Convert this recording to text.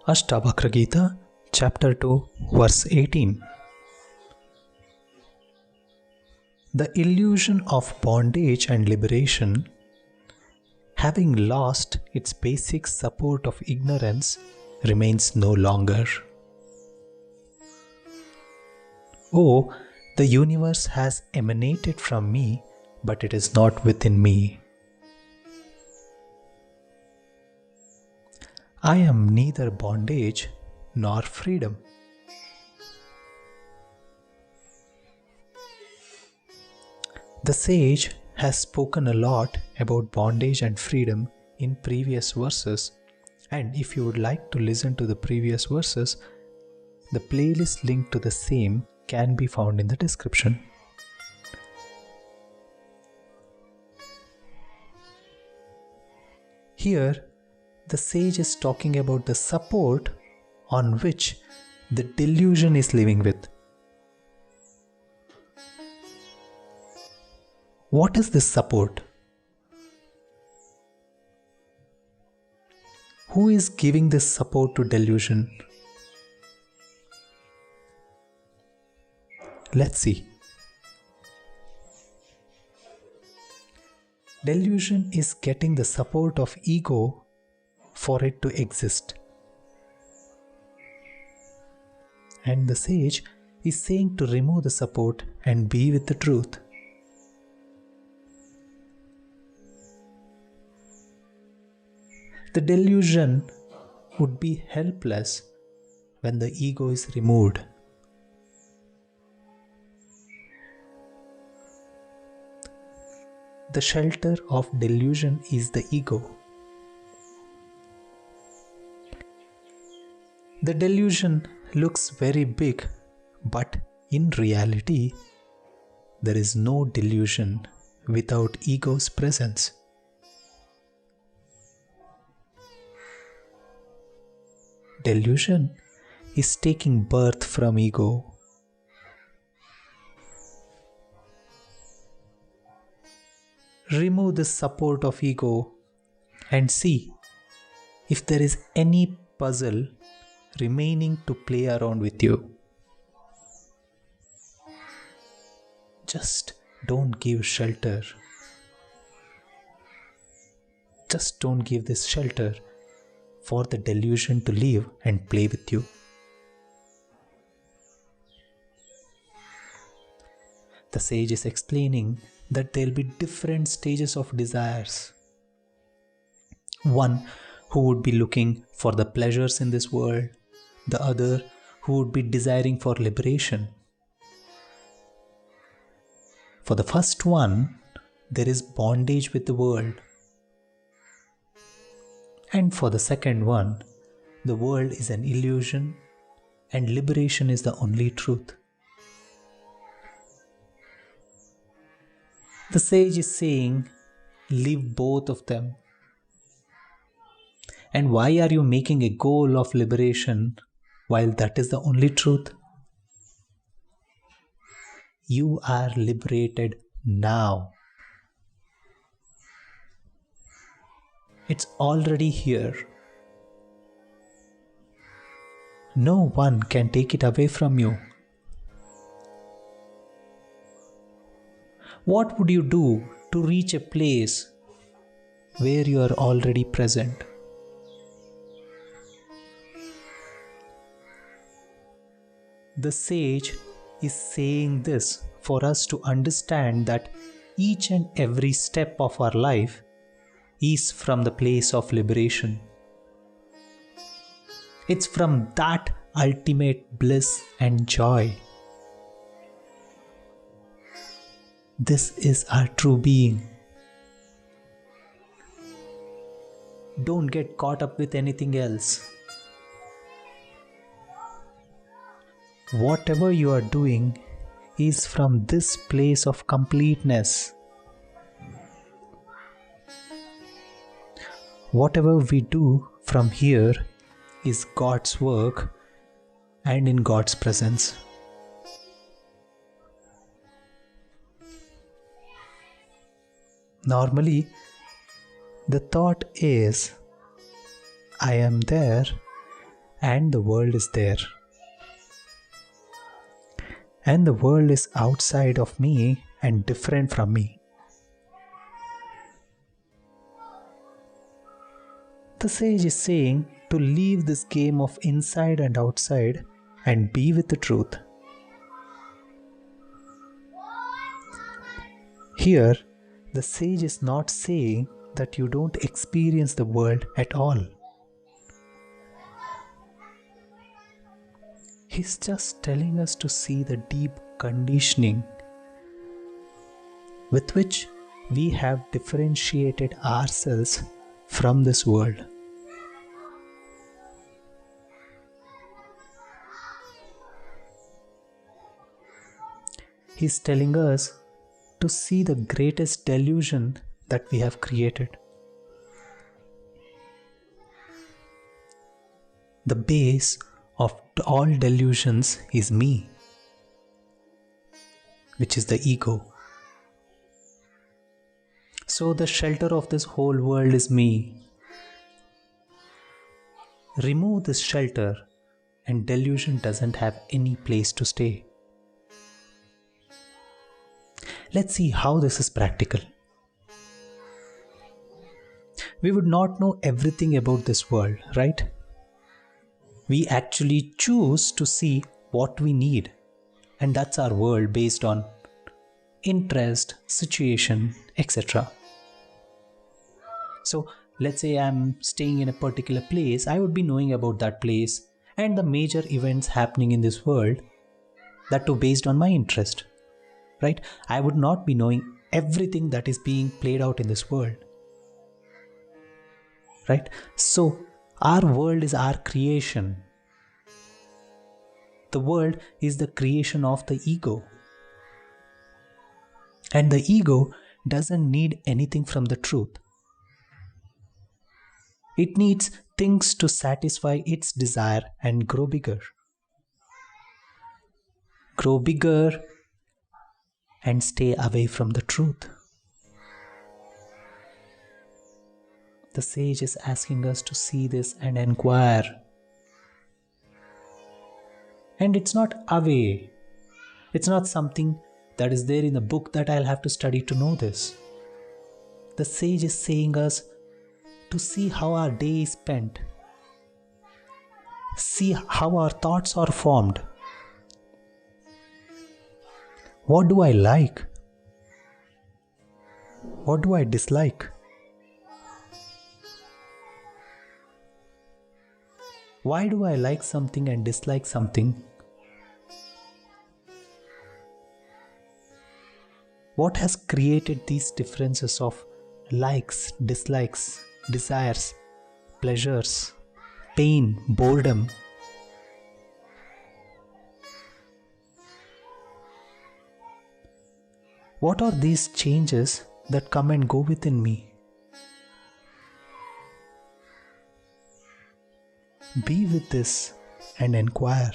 Ashtavakra Gita, Chapter 2, Verse 18. The illusion of bondage and liberation, having lost its basic support of ignorance, remains no longer. Oh, the universe has emanated from me, but it is not within me. I am neither bondage nor freedom. The sage has spoken a lot about bondage and freedom in previous verses, and if you would like to listen to the previous verses, the playlist link to the same can be found in the description. Here, the sage is talking about the support on which the delusion is living with. What is this support? Who is giving this support to delusion? Let's see. Delusion is getting the support of ego for it to exist. And the sage is saying to remove the support and be with the truth. The delusion would be helpless when the ego is removed. The shelter of delusion is the ego. The delusion looks very big, but in reality, there is no delusion without ego's presence. Delusion is taking birth from ego. Remove the support of ego and see if there is any puzzle remaining to play around with you. Just don't give shelter. Just don't give this shelter for the delusion to live and play with you. The sage is explaining that there will be different stages of desires. One who would be looking for the pleasures in this world, the other who would be desiring for liberation. For the first one, there is bondage with the world. And for the second one, the world is an illusion and liberation is the only truth. The sage is saying, live both of them. And why are you making a goal of liberation while that is the only truth? You are liberated now. It's already here. No one can take it away from you. What would you do to reach a place where you are already present? The sage is saying this for us to understand that each and every step of our life is from the place of liberation. It's from that ultimate bliss and joy. This is our true being. Don't get caught up with anything else. Whatever you are doing is from this place of completeness. Whatever we do from here is God's work and in God's presence. Normally, the thought is, I am there and the world is there. And the world is outside of me and different from me. The sage is saying to leave this game of inside and outside and be with the truth. Here, the sage is not saying that you don't experience the world at all. He's just telling us to see the deep conditioning with which we have differentiated ourselves from this world. He's telling us to see the greatest delusion that we have created. The base of all delusions is me, which is the ego. So the shelter of this whole world is me. Remove this shelter and delusion doesn't have any place to stay. Let's see how this is practical. We would not know everything about this world, right? We actually choose to see what we need, and that's our world based on interest, situation, etc. So let's say I'm staying in a particular place, I would be knowing about that place and the major events happening in this world, that too based on my interest, right? I would not be knowing everything that is being played out in this world, right? So our world is our creation. The world is the creation of the ego. And the ego doesn't need anything from the truth. It needs things to satisfy its desire and grow bigger. Grow bigger and stay away from the truth. The sage is asking us to see this and inquire. And it's not away. It's not something that is there in a book that I'll have to study to know this. The sage is saying us to see how our day is spent. See how our thoughts are formed. What do I like? What do I dislike? Why do I like something and dislike something? What has created these differences of likes, dislikes, desires, pleasures, pain, boredom? What are these changes that come and go within me? Be with this and inquire.